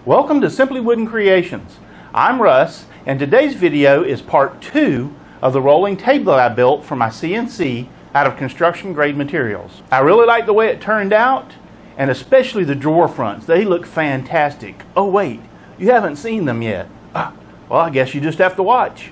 Welcome to Simply Wooden Creations. I'm Russ, and today's video is part 2 of the rolling table I built for my CNC out of construction grade materials. I really like the way it turned out, and especially the drawer fronts. They look fantastic. Oh wait, you haven't seen them yet. Well, I guess you just have to watch.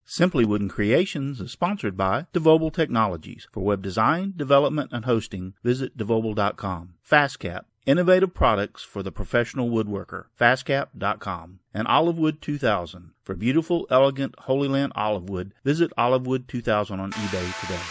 Simply Wooden Creations is sponsored by Devobel Technologies. For web design, development, and hosting, visit devobel.com. FastCap, innovative products for the professional woodworker. FastCap.com. And Olivewood 2000. For beautiful, elegant, Holy Land olive wood, visit Olivewood 2000 on eBay today.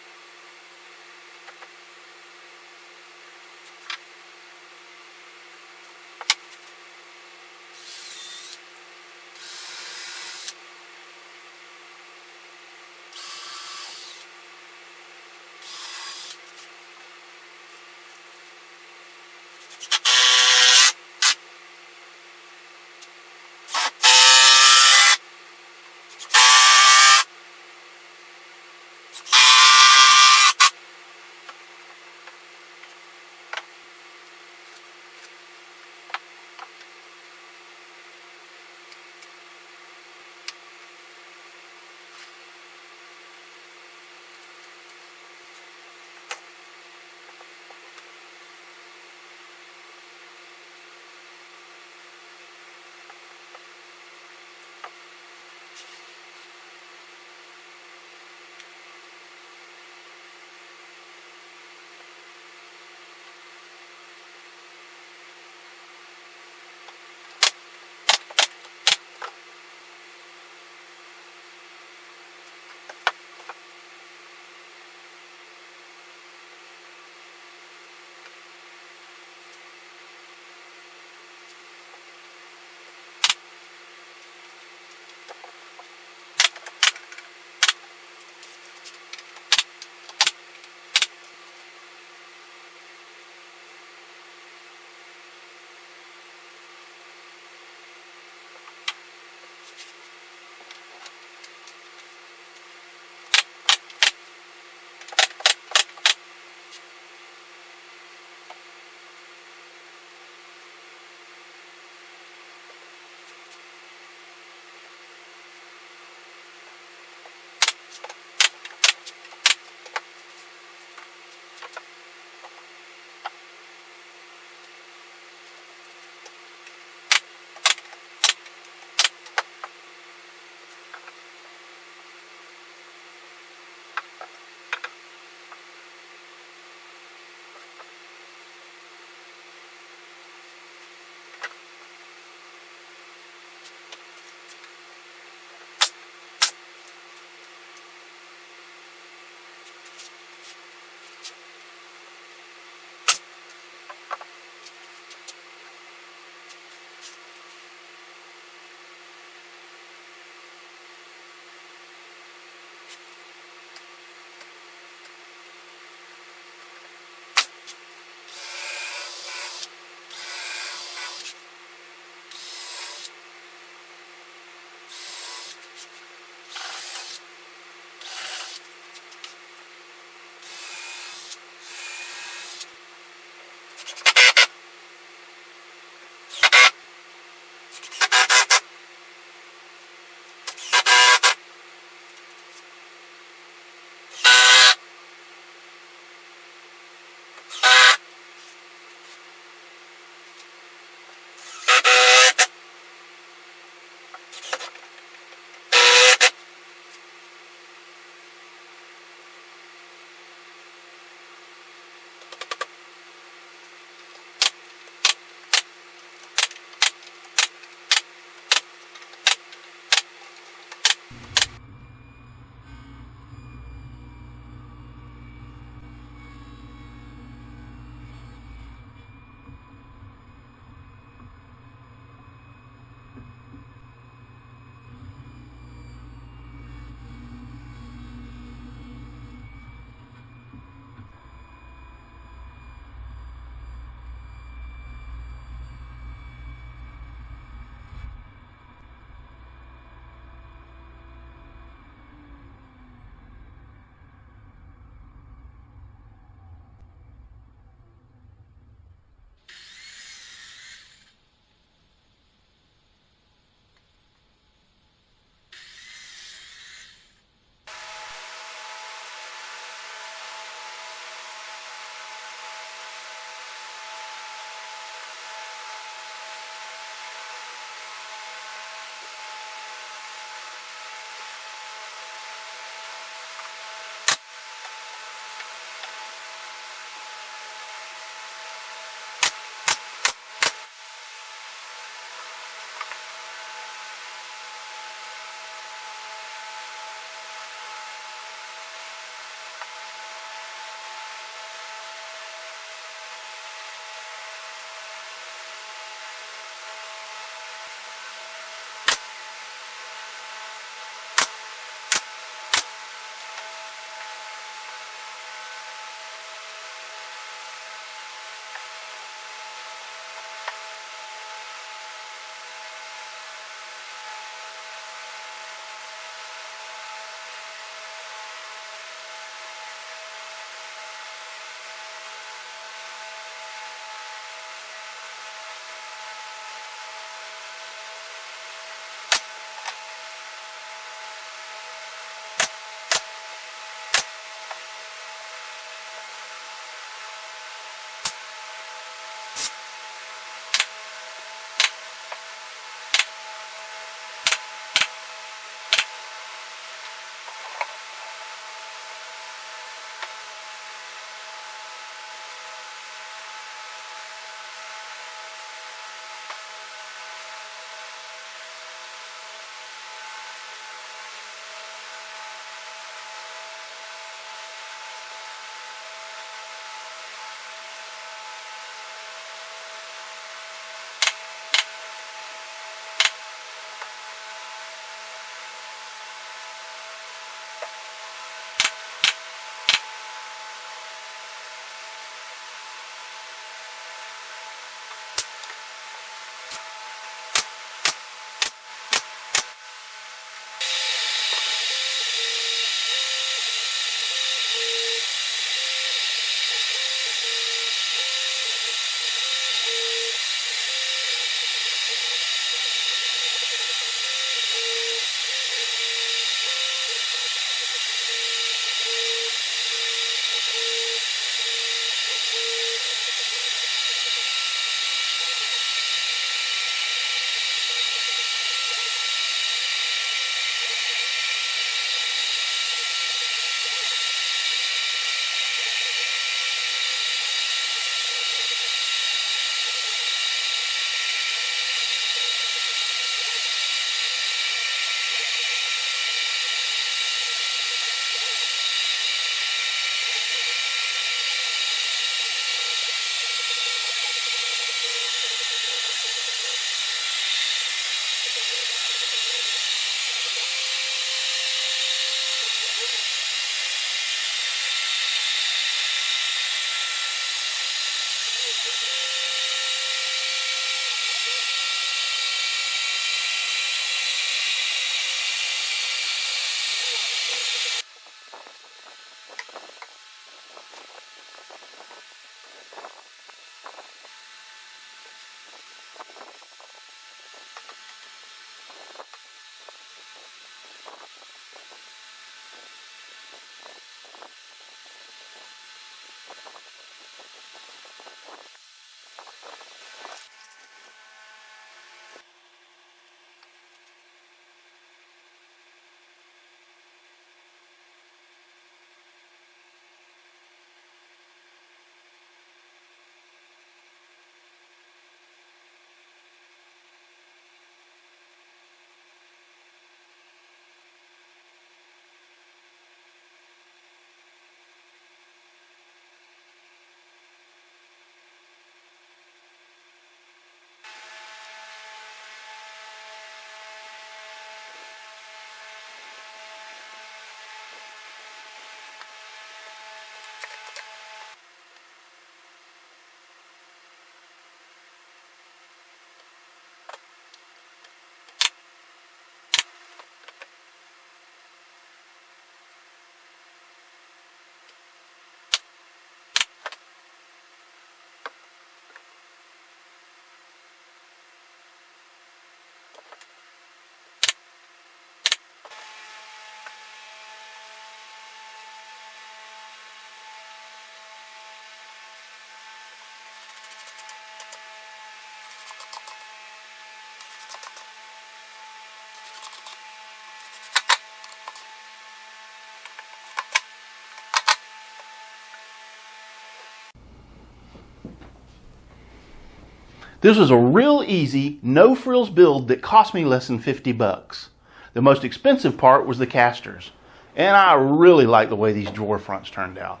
This was a real easy, no frills build that cost me less than 50 bucks. The most expensive part was the casters, and I really like the way these drawer fronts turned out.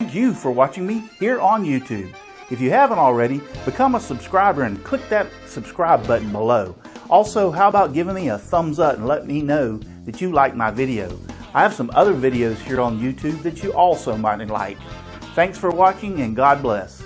Thank you for watching me here on YouTube. If you haven't already, become a subscriber and click that subscribe button below. Also, how about giving me a thumbs up and let me know that you like my video. I have some other videos here on YouTube that you also might like. Thanks for watching and God bless.